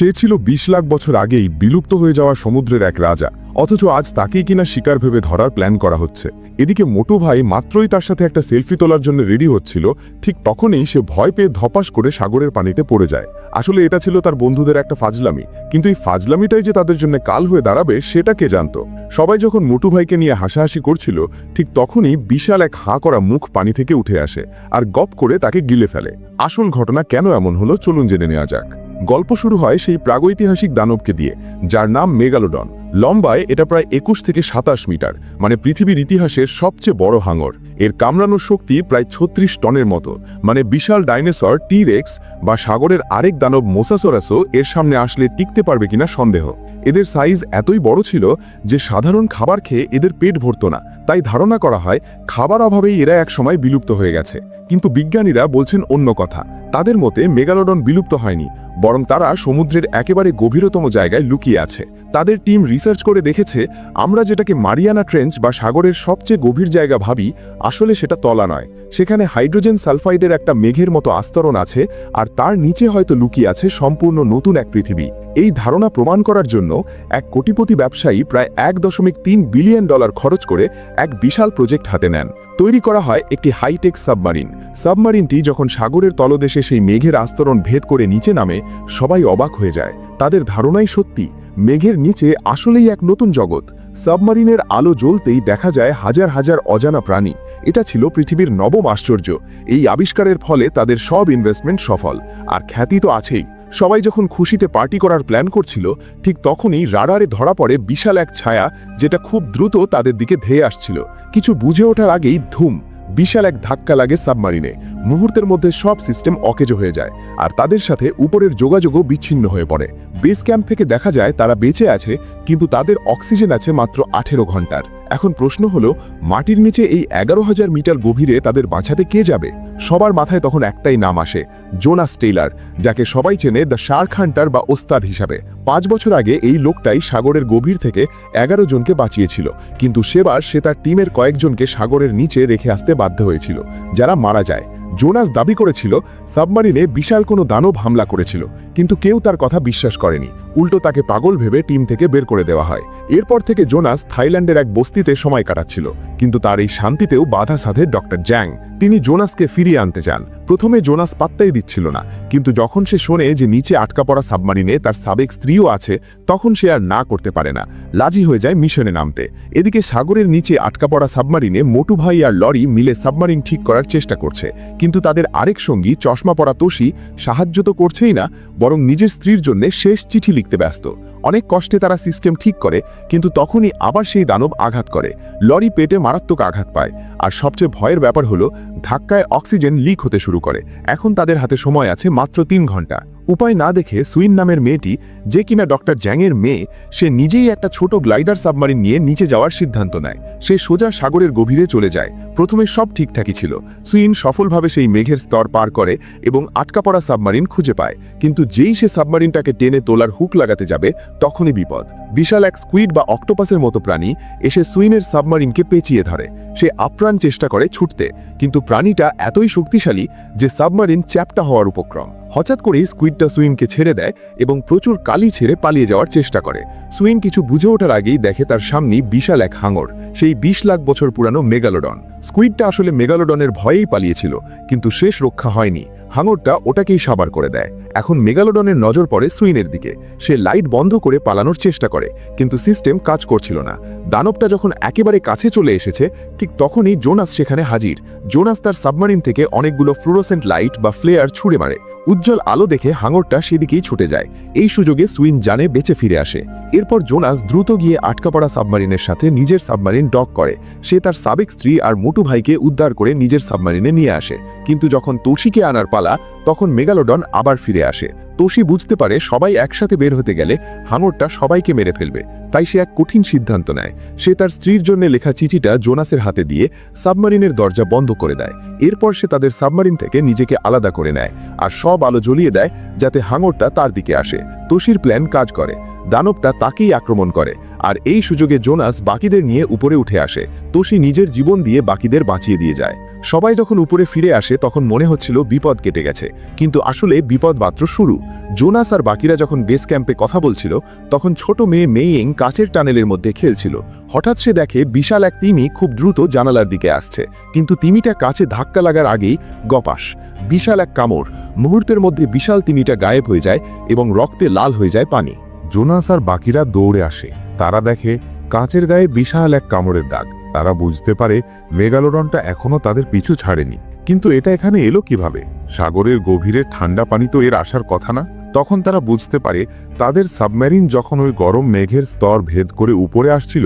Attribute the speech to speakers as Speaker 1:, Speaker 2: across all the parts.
Speaker 1: সে ছিল ২০ লাখ বছর আগেই বিলুপ্ত হয়ে যাওয়া সমুদ্রের এক রাজা, অথচ আজ তাকেই কিনা শিকার ভেবে ধরার প্ল্যান করা হচ্ছে। এদিকে মোটু ভাই মাত্রই তার সাথে একটা সেলফি তোলার জন্য রেডি হচ্ছিল, ঠিক তখনই সে ভয় পেয়ে ধপাস করে সাগরের পানিতে পড়ে যায়। আসলে এটা ছিল তার বন্ধুদের একটা ফাজলামি, কিন্তু এই ফাজলামিটাই যে তাদের জন্য কাল হয়ে দাঁড়াবে সেটা কে জানত। সবাই যখন মোটু ভাইকে নিয়ে হাসাহাসি করছিল, ঠিক তখনই বিশাল এক হাঁ করা মুখ পানি থেকে উঠে আসে আর গপ করে তাকে গিলে ফেলে। আসল ঘটনা কেন এমন হলো চলুন জেনে নেওয়া যাক। গল্প শুরু হয় সেই প্রাগৈতিহাসিক দানবকে দিয়ে, যার নাম মেগালোডন। লম্বায় এটা প্রায় ২১ থেকে ২৭ মিটার, মানে পৃথিবীর ইতিহাসের সবচেয়ে বড় হাঙর। এর কামড়ানোর শক্তি প্রায় ৩৬ টনের মতো, মানে বিশাল ডাইনোসর টি-রেক্স বা সাগরের আরেক দানব মোসাসরাসও এর সামনে আসলে টিকতে পারবে কিনা সন্দেহ। এদের সাইজ এতই বড় ছিল যে সাধারণ খাবার খেয়ে এদের পেট ভরত না, তাই ধারণা করা হয় খাবার অভাবেই এরা একসময় বিলুপ্ত হয়ে গেছে। কিন্তু বিজ্ঞানীরা বলছেন অন্য কথা। তাদের মতে মেগালোডন বিলুপ্ত হয়নি, বরং তারা সমুদ্রের একেবারে গভীরতম জায়গায় লুকিয়ে আছে। তাদের টিম রিসার্চ করে দেখেছে, আমরা যেটাকে মারিয়ানা ট্রেঞ্চ বা সাগরের সবচেয়ে গভীর জায়গা ভাবি, আসলে সেটা তলা নয়। সেখানে হাইড্রোজেন সালফাইডের একটা মেঘের মতো আস্তরণ আছে, আর তার নিচে হয়তো লুকিয়ে আছে সম্পূর্ণ নতুন এক পৃথিবী। এই ধারণা প্রমাণ করার জন্য এক কোটিপতি ব্যবসায়ী প্রায় $1.3 বিলিয়ন খরচ করে এক বিশাল প্রজেক্ট হাতে নেন। তৈরি করা হয় একটি হাইটেক সাবমারিন। সাবমারিনটি যখন সাগরের তলদেশে সেই মেঘের আস্তরণ ভেদ করে নিচে নামে, সবাই অবাক হয়ে যায়। তাদের ধারণাই সত্যি, মেঘের নিচে আসলেই এক নতুন জগৎ। সাবমারিনের আলো জ্বলতেই দেখা যায় হাজার হাজার অজানা প্রাণী। এটা ছিল পৃথিবীর নবম আশ্চর্য। এই আবিষ্কারের ফলে তাদের সব ইনভেস্টমেন্ট সফল, আর খ্যাতি তো আছেই। সবাই যখন খুশিতে পার্টি করার প্ল্যান করছিল, ঠিক তখনই রাডারে ধরা পড়ে বিশাল এক ছায়া, যেটা খুব দ্রুত তাদের দিকে ধেয়ে আসছিল। কিছু বুঝে ওঠার আগেই ধুম, বিশাল এক ধাক্কা লাগে সাবমারিনে। মুহূর্তের মধ্যে সব সিস্টেম অকেজো হয়ে যায়, আর তাদের সাথে উপরের যোগাযোগও বিচ্ছিন্ন হয়ে পড়ে। বেস ক্যাম্প থেকে দেখা যায় তারা বেঁচে আছে, কিন্তু তাদের অক্সিজেন আছে মাত্র 18 ঘন্টার। এখন প্রশ্ন হলো, মাটির নিচে এই 11,000 মিটার গভীরে তাদের বাঁচাতে কে যাবে? সবার মাথায় তখন একটাই নাম আসে, জোনাস টেইলর, যাকে সবাই চেনে দ্য শার্ক হান্টার বা ওস্তাদ হিসাবে। 5 বছর আগে এই লোকটাই সাগরের গভীর থেকে 11 জনকে বাঁচিয়েছিল, কিন্তু সেবার সে তার টিমের কয়েকজনকে সাগরের নিচে রেখে আসতে বাধ্য হয়েছিল, যারা মারা যায়। জোনাস দাবি করেছিল সাবমারিনে বিশাল কোনো দানব হামলা করেছিল, কিন্তু কেউ তার কথা বিশ্বাস করেনি। উল্টো তাকে পাগল ভেবে টিম থেকে বের করে দেওয়া হয়। এরপর থেকে জোনাস থাইল্যান্ডের এক বস্তিতে সময় কাটাচ্ছিল, কিন্তু তার এই শান্তিতেও বাধা সাধে ডক্টর জ্যাং। তিনি জোনাসকে ফিরিয়ে আনতে চান। প্রথমে জোনাস পাত্তাই দিচ্ছিল না, কিন্তু যখন সে শোনে যে নিচে আটকা পড়া সাবমারিনে তার সাবেক স্ত্রীও আছে, তখন সে আর না করতে পারে না, রাজি হয়ে যায় মিশনে নামতে। এদিকে সাগরের নিচে আটকা পড়া সাবমারিনে মোটু ভাই আর লরি মিলে সাবমারিন ঠিক করার চেষ্টা করছে, কিন্তু তাদের আরেক সঙ্গী চশমা পরা তোশি সাহায্য তো করছেই না, বরং নিজের স্ত্রীর জন্য শেষ চিঠি লিখতে ব্যস্ত। অনেক কষ্টে তারা সিস্টেম ঠিক করে, কিন্তু তখনই আবার সেই দানব আঘাত করে। লরি পেটে মারাত্মক আঘাত পায়, আর সবচেয়ে ভয়ের ব্যাপার হলো ধাক্কায় অক্সিজেন লিক হতে শুরু করে। এখন তাদের হাতে সময় আছে মাত্র 3 ঘন্টা। উপায় না দেখে সুইন নামের মেয়েটি, যে কিনা ডক্টর জ্যাংয়ের মেয়ে, সে নিজেই একটা ছোট গ্লাইডার সাবমারিন নিয়ে নিচে যাওয়ার সিদ্ধান্ত নেয়। সে সোজা সাগরের গভীরে চলে যায়। প্রথমে সব ঠিকঠাকই ছিল। সুইন সফলভাবে সেই মেঘের স্তর পার করে এবং আটকা পড়া সাবমারিন খুঁজে পায়, কিন্তু যেই সে সাবমারিনটাকে টেনে তোলার হুক লাগাতে যাবে, তখনই বিপদ। বিশাল এক স্কুইড বা অক্টোপাসের মতো প্রাণী এসে সুইনের সাবমারিনকে পেঁচিয়ে ধরে। সে আপ্রাণ চেষ্টা করে ছুটতে, কিন্তু প্রাণীটা এতই শক্তিশালী যে সাবমারিন চ্যাপ্টা হওয়ার উপক্রম। হঠাৎ করেই স্কুইডটা সুইনকে ছেড়ে দেয় এবং প্রচুর কালি ছেড়ে পালিয়ে যাওয়ার চেষ্টা করে। সুইন কিছু বুঝে ওঠার আগেই দেখে তার সামনেই বিশাল এক হাঙর, সেই 20 লাখ বছর পুরানো মেগালোডন। স্কুইডটা আসলে মেগালোডনের ভয়েই পালিয়েছিল, কিন্তু শেষ রক্ষা হয়নি। হাঙরটা ওটাকেই সাবার করে দেয়। এখন মেগালোডনের নজর পড়ে সুইনের দিকে। সে লাইট বন্ধ করে পালানোর চেষ্টা করে, কিন্তু সিস্টেম কাজ করছিল না। দানবটা যখন একেবারে কাছে চলে এসেছে, ঠিক তখনই জোনাস সেখানে হাজির। জোনাস তার সাবমারিন থেকে অনেকগুলো ফ্লুরোসেন্ট লাইট বা ফ্লেয়ার ছুড়ে মারে। উজ্জ্বল আলো দেখে হাঙরটা সেদিকেই ছুটে যায়। এই সুযোগে সুইন জানে বেঁচে ফিরে আসে। এরপর জোনাস দ্রুত গিয়ে আটকা পড়া সাবমারিনের সাথে নিজের সাবমারিন ডক করে। সে তার সাবেক স্ত্রী আর মোটু ভাইকে উদ্ধার করে নিজের সাবমারিনে নিয়ে আসে। কিন্তু যখন তোশিকে আনার পালা, তখন মেগালোডন আবার ফিরে আসে। তোশি বুঝতে পারে সবাই একসাথে বের হতে গেলে হাঙরটা সবাইকে মেরে ফেলবে, তাই সে এক কঠিন সিদ্ধান্ত নেয়। সে তার স্ত্রীর জন্য লেখা চিঠিটা জোনাসের হাতে দিয়ে সাবমারিনের দরজা বন্ধ করে দেয়। এরপর সে তাদের সাবমারিন থেকে নিজেকে আলাদা করে নেয় আর সব আলো জ্বলিয়ে দেয়, যাতে হাঙরটা তার দিকে আসে। তোশির প্ল্যান কাজ করে। দানবটা তাকেই আক্রমণ করে, আর এই সুযোগে জোনাস বাকিদের নিয়ে উপরে উঠে আসে। তোশি নিজের জীবন দিয়ে বাকি
Speaker 2: বাকিদের বাঁচিয়ে দিয়ে যায়। সবাই যখন উপরে ফিরে আসে তখন মনে হচ্ছিল বিপদ কেটে গেছে, কিন্তু আসলে বিপদ মাত্র শুরু। জোনাস আর বাকিরা যখন বেস ক্যাম্পে কথা বলছিল তখন ছোট মেয়ে মেইং কাচের টানেলের মধ্যে খেলছিল। হঠাৎ সে দেখে বিশাল এক তিমি খুব দ্রুত জানালার দিকে আসছে, কিন্তু তিমিটা কাছে ধাক্কা লাগার আগেই গপাস, বিশাল এক কামড়। মুহূর্তের মধ্যে বিশাল তিমিটা গায়েব হয়ে যায় এবং রক্তে লাল হয়ে যায় পানি।
Speaker 1: জোনাস আর বাকিরা দৌড়ে আসে। তারা দেখে কাঁচের গায়ে বিশাল এক কামড়ের দাগ। তারা বুঝতে পারে মেগালোডনটা এখনো তাদের পিছু ছাড়েনি। কিন্তু এটা এখানে এলো কিভাবে? সাগরের গভীরে ঠান্ডা পানি তো এর আসার কথা না। তখন তারা বুঝতে পারে তাদের সাবমেরিন যখন ওই গরম মেঘের স্তর ভেদ করে উপরে আসছিল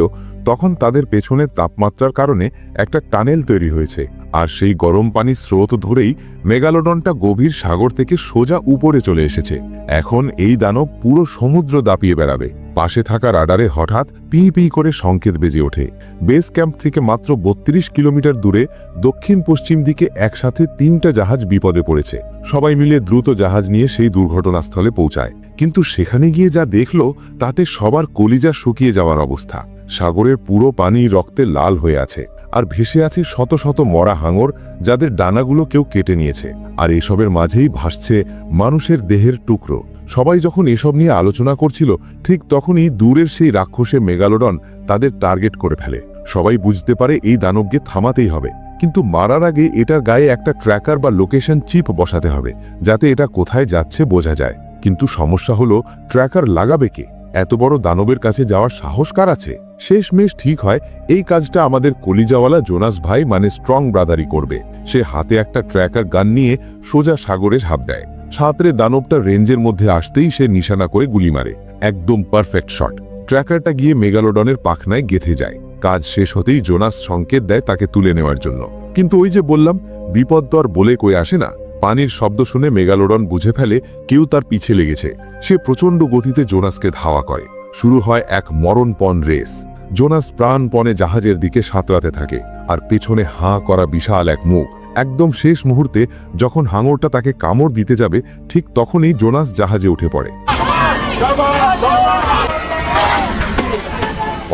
Speaker 1: তখন তাদের পেছনের তাপমাত্রার কারণে একটা টানেল তৈরি হয়েছে, আর সেই গরম পানির স্রোত ধরেই মেগালোডনটা গভীর সাগর থেকে সোজা উপরে চলে এসেছে। এখন এই দানব পুরো সমুদ্র দাপিয়ে বেড়াবে। পাশে থাকা রাডারে হঠাৎ পি পি করে সংকেত বেজে ওঠে। বেস ক্যাম্প থেকে মাত্র ৩২ কিলোমিটার দূরে দক্ষিণ পশ্চিম দিকে একসাথে ৩টা জাহাজ বিপদে পড়েছে। সবাই মিলে দ্রুত জাহাজ নিয়ে সেই দুর্ঘটনাস্থলে পৌঁছায়, কিন্তু সেখানে গিয়ে যা দেখল তাতে সবার কলিজা শুকিয়ে যাওয়ার অবস্থা। সাগরের পুরো পানি রক্তে লাল হয়ে আছে, আর ভেসে আছে শত শত মরা হাঙর যাদের ডানাগুলো কেউ কেটে নিয়েছে, আর এসবের মাঝেই ভাসছে মানুষের দেহের টুকরো। সবাই যখন এসব নিয়ে আলোচনা করছিল ঠিক তখনই দূরের সেই রাক্ষসে মেগালোডন তাদের টার্গেট করে ফেলে। সবাই বুঝতে পারে এই দানবকে থামাতেই হবে, কিন্তু মারার আগে এটার গায়ে একটা ট্র্যাকার বা লোকেশন চিপ বসাতে হবে যাতে এটা কোথায় যাচ্ছে বোঝা যায়। কিন্তু সমস্যা হলো ট্র্যাকার লাগাবে কে? এত বড় দানবের কাছে যাওয়ার সাহস কার আছে? শেষমেশ ঠিক হয় এই কাজটা আমাদের কলিজাওয়ালা জোনাস ভাই মানে স্ট্রং ব্রাদারই করবে। সে হাতে একটা ট্র্যাকার গান নিয়ে সোজা সাগরে ঝাঁপ দেয়। সাঁতরে দানবটা রেঞ্জের মধ্যে আসতেই সে নিশানা করে গুলি মারে। একদম পারফেক্ট শট। ট্র্যাকারটা গিয়ে মেগালোডনের পাখনায় গেঁথে যায়। কাজ শেষ হতেই জোনাস সংকেত দেয় তাকে তুলে নেওয়ার জন্য। কিন্তু ওই যে বললাম, বিপদ তো আর বলে কই আসে না। পানির শব্দ শুনে মেগালোডন বুঝে ফেলে কেউ তার পিছে লেগেছে। সে প্রচণ্ড গতিতে জোনাসকে ধাওয়া করে। শুরু হয় এক মরণপণ রেস। জোনাস প্রাণপণে জাহাজের দিকে সাঁতরাতে থাকে, আর পেছনে হাঁ করা বিশাল এক মুখ। একদম শেষ মুহূর্তে যখন হাঙরটা তাকে কামড় দিতে যাবে ঠিক তখনই জোনাস জাহাজে উঠে পড়ে।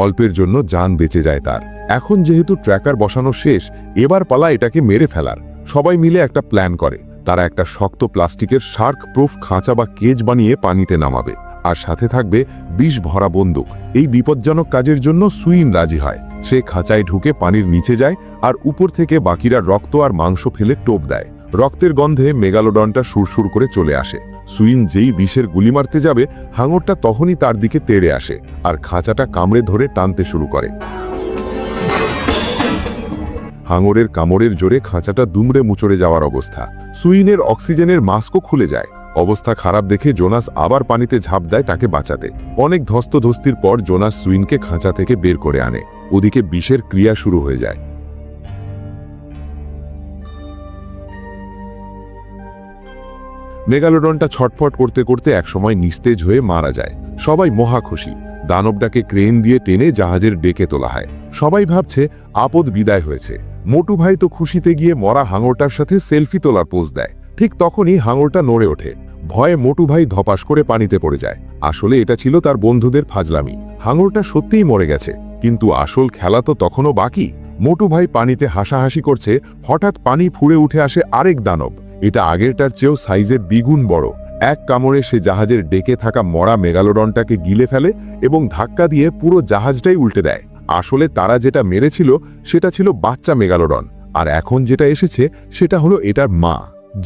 Speaker 1: অল্পের জন্য জান বেঁচে যায় তার। এখন যেহেতু ট্র্যাকার বসানো শেষ, এবার পালা এটাকে মেরে ফেলার। সবাই মিলে একটা প্ল্যান করে। তারা একটা শক্ত প্লাস্টিকের শার্ক প্রুফ খাঁচা বা কেজ বানিয়ে পানিতে নামাবে, আর সাথে থাকবে বিষ ভরা বন্দুক। এই বিপজ্জনক কাজের জন্য সুইন রাজি হয়। সে খাঁচায় ঢুকে পানির নিচে যায় আর উপর থেকে বাকিরা রক্ত আর মাংস ফেলে টোপ দেয়। রক্তের গন্ধে মেগালোডনটা সুরসুর করে চলে আসে। সুইন যেই বিষের গুলি মারতে যাবে, হাঙরটা তখনই তার দিকে তেড়ে আসে আর খাঁচাটা কামড়ে ধরে টানতে শুরু করে। হাঙরের কামড়ের জোরে খাঁচাটা দুমড়ে মুচড়ে যাওয়ার অবস্থা। সুইনের অক্সিজেনের মাস্কও খুলে যায়। অবস্থা খারাপ দেখে জোনাস আবার পানিতে ঝাঁপ দেয় তাকে বাঁচাতে। অনেক ধস্তধস্তির পর জোনাস সুইনকে খাঁচা থেকে বের করে আনে। ওদিকে বিষের ক্রিয়া শুরু হয়ে যায়। মেগালোডনটা ছটফট করতে করতে একসময় নিস্তেজ হয়ে মারা যায়। সবাই মহা খুশি। দানবটাকে ক্রেন দিয়ে টেনে জাহাজের ডেকে তোলা হয়। সবাই ভাবছে আপদ বিদায় হয়েছে। মোটু ভাই তো খুশিতে গিয়ে মরা হাঙরটার সাথে সেলফি তোলার পোজ দেয়। ঠিক তখনই হাঙরটা নড়ে ওঠে। ভয়ে মোটু ভাই ধপাস করে পানিতে পড়ে যায়। আসলে এটা ছিল তার বন্ধুদের ফাজলামি। হাঙরটা সত্যিই মরে গেছে, কিন্তু আসল খেলা তো তখনও বাকি। মোটু ভাই পানিতে হাসাহাসি করছে, হঠাৎ পানি ফুঁড়ে উঠে আসে আরেক দানব। এটা আগেরটার চেয়েও সাইজে দ্বিগুণ বড়। এক কামড়ে সে জাহাজের ডেকে থাকা মরা মেগালোডনটাকে গিলে ফেলে এবং ধাক্কা দিয়ে পুরো জাহাজটাই উল্টে দেয়। আসলে তারা যেটা মেরেছিল সেটা ছিল বাচ্চা মেগালোডন, আর এখন যেটা এসেছে সেটা হলো এটার মা।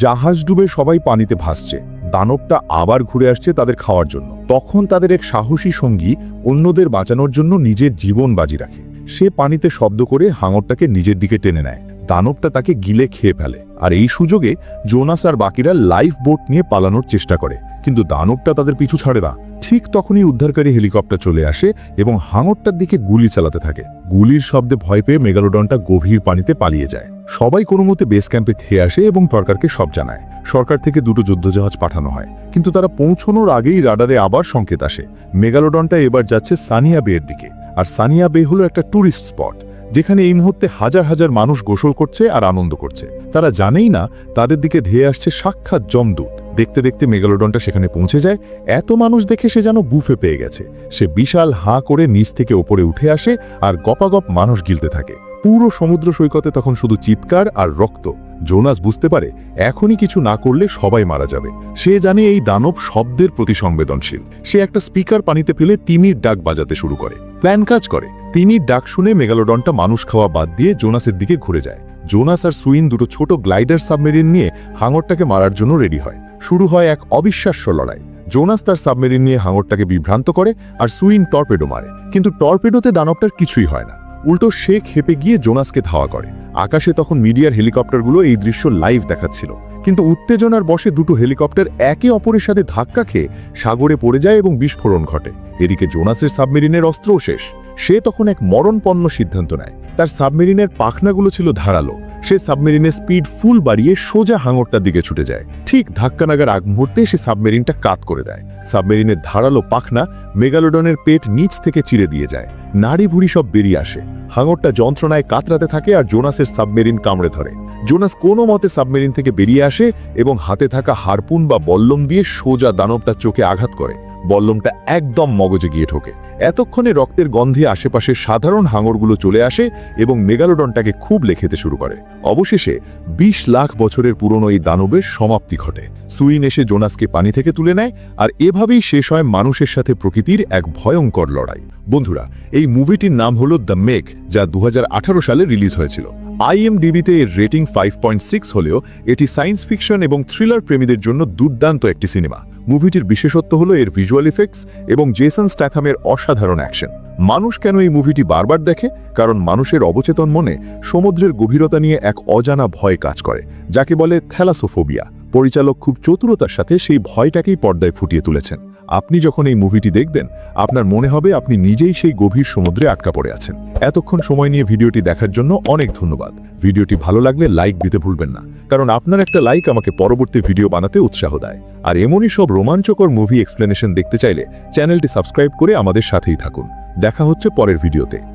Speaker 1: জাহাজ ডুবে সবাই পানিতে ভাসছে। দানবটা আবার ঘুরে আসছে তাদের খাওয়ার জন্য। তখন তাদের এক সাহসী সঙ্গী অন্যদের বাঁচানোর জন্য নিজের জীবন বাজি রাখে। সে পানিতে শব্দ করে হাঙরটাকে নিজের দিকে টেনে নেয়। দানবটা তাকে গিলে খেয়ে ফেলে, আর এই সুযোগে জোনাস আর বাকিরা লাইফ বোট নিয়ে পালানোর চেষ্টা করে, কিন্তু দানবটা তাদের পিছু ছাড়ে না। ঠিক তখনই উদ্ধারকারী হেলিকপ্টার চলে আসে এবং হাঙরটার দিকে গুলি চালাতে থাকে। গুলির শব্দে ভয় পেয়ে মেগালোডনটা গভীর পানিতে পালিয়ে যায়। সবাই কোনো মতে বেস ক্যাম্পে খেয়ে আসে এবং সরকারকে সব জানায়। সরকার থেকে 2টো যুদ্ধজাহাজ পাঠানো হয়, কিন্তু তারা পৌঁছানোর আগেই রাডারে আবার সংকেত আসে। মেগালোডনটা এবার যাচ্ছে সানিয়া বের দিকে, আর সানিয়া বে হলো একটা ট্যুরিস্ট স্পট যেখানে এই মুহূর্তে হাজার হাজার মানুষ গোসল করছে আর আনন্দ করছে। তারা জানেই না তাদের দিকে ধেয়ে আসছে সাক্ষাৎ যমদূত। দেখতে দেখতে মেগালোডনটা সেখানে পৌঁছে যায়। এত মানুষ দেখে সে যেন বুফে পেয়ে গেছে। সে বিশাল হাঁ করে নিচ থেকে ওপরে উঠে আসে আর গপাগপ মানুষ গিলতে থাকে। পুরো সমুদ্র সৈকতে তখন শুধু চিৎকার আর রক্ত। জোনাস বুঝতে পারে এখনই কিছু না করলে সবাই মারা যাবে। সে জানে এই দানব শব্দের প্রতি সংবেদনশীল। সে একটা স্পিকার পানিতে ফেলে তিমির ডাক বাজাতে শুরু করে। প্ল্যান কাজ করে। তিমির ডাক শুনে মেগালোডনটা মানুষ খাওয়া বাদ দিয়ে জোনাসের দিকে ঘুরে যায়। জোনাস আর সুইন দুটো ছোট গ্লাইডার সাবমেরিন নিয়ে হাঙরটাকে মারার জন্য রেডি হয়। শুরু হয় এক অবিশ্বাস্য লড়াই। জোনাস তার সাবমেরিন নিয়ে হাঙরটাকে বিভ্রান্ত করে আর সুইন টর্পেডো মারে, কিন্তু টর্পেডোতে দানবটার কিছুই হয় না। উল্টো সে খেপে গিয়ে জোনাসকে ধাওয়া করে। আকাশে তখন মিডিয়ার হেলিকপ্টারগুলো এই দৃশ্য লাইভ দেখাচ্ছিল, কিন্তু উত্তেজনার বশে দুটো হেলিকপ্টার একে অপরের সাথে ধাক্কা খেয়ে সাগরে পড়ে যায় এবং বিস্ফোরণ ঘটে। এদিকে জোনাসের সাবমেরিনের অস্ত্রও শেষ। সে তখন এক মরণপন্ন সিদ্ধান্ত নেয়। তার সাবমেরিনের পাখনাগুলো ছিল ধারালো। সে সাবমেরিনের স্পিড ফুল বাড়িয়ে সোজা হাঙরটার দিকে ছুটে যায়। ঠিক ধাক্কা নাগার আগ মুহূর্তে সে সাবমেরিনটা কাত করে দেয়। সাবমেরিনের ধারালো পাখনা মেগালোডনের পেট নিচ থেকে চিরে দিয়ে যায়। নাড়ি ভুড়ি সব বেরিয়ে আসে। হাঙরটা যন্ত্রণায় কাতরাতে থাকে আর জোনাসের সাবমেরিন কামড়ে ধরে। জোনাস কোনো মতে সাবমেরিন থেকে বেরিয়ে আসে এবং হাতে থাকা হারপুন বা বল্লম দিয়ে সোজা দানবটার চোখে আঘাত করে। বল্লমটা একদম মগজে গিয়ে ঠোকে। এতক্ষণে রক্তের গন্ধে আশেপাশের সাধারণ হাঙরগুলো চলে আসে এবং মেগালোডনটাকে খুব খেতে শুরু করে। অবশেষে 20 লাখ বছরের পুরনো এই দানবের সমাপ্তি ঘটে। সুইন এসে জোনাসকে পানি থেকে তুলে নেয়, আর এভাবেই শেষ হয় মানুষের সাথে প্রকৃতির এক ভয়ঙ্কর লড়াই। বন্ধুরা, এই মুভিটির নাম হলো দ্য মেঘ, যা 2018 সালে রিলিজ হয়েছিল। IMDb-তে এর রেটিং 5.6 হলেও এটি সায়েন্স ফিকশন এবং থ্রিলার প্রেমীদের জন্য দুর্দান্ত একটি সিনেমা। মুভিটির বিশেষত্ব হলো এর ভিজুয়াল ইফেক্টস এবং জেসন স্ট্যাথামের অসাধারণ অ্যাকশন। মানুষ কেন এই মুভিটি বারবার দেখে? কারণ মানুষের অবচেতন মনে সমুদ্রের গভীরতা নিয়ে এক অজানা ভয় কাজ করে, যাকে বলে থ্যালাসোফোবিয়া। পরিচালক খুব চতুরতার সাথে সেই ভয়টাকেই পর্দায় ফুটিয়ে তুলেছেন। আপনি যখন এই মুভিটি দেখবেন, আপনার মনে হবে আপনি নিজেই সেই গভীর সমুদ্রে আটকা পড়ে আছেন। এতক্ষণ সময় নিয়ে ভিডিওটি দেখার জন্য অনেক ধন্যবাদ। ভিডিওটি ভালো লাগলে লাইক দিতে ভুলবেন না, কারণ আপনার একটা লাইক আমাকে পরবর্তী ভিডিও বানাতে উৎসাহ দেয়। আর এমনই সব রোমাঞ্চকর মুভি এক্সপ্লেনেশন দেখতে চাইলে চ্যানেলটি সাবস্ক্রাইব করে আমাদের সাথেই থাকুন। দেখা হচ্ছে পরের ভিডিওতে।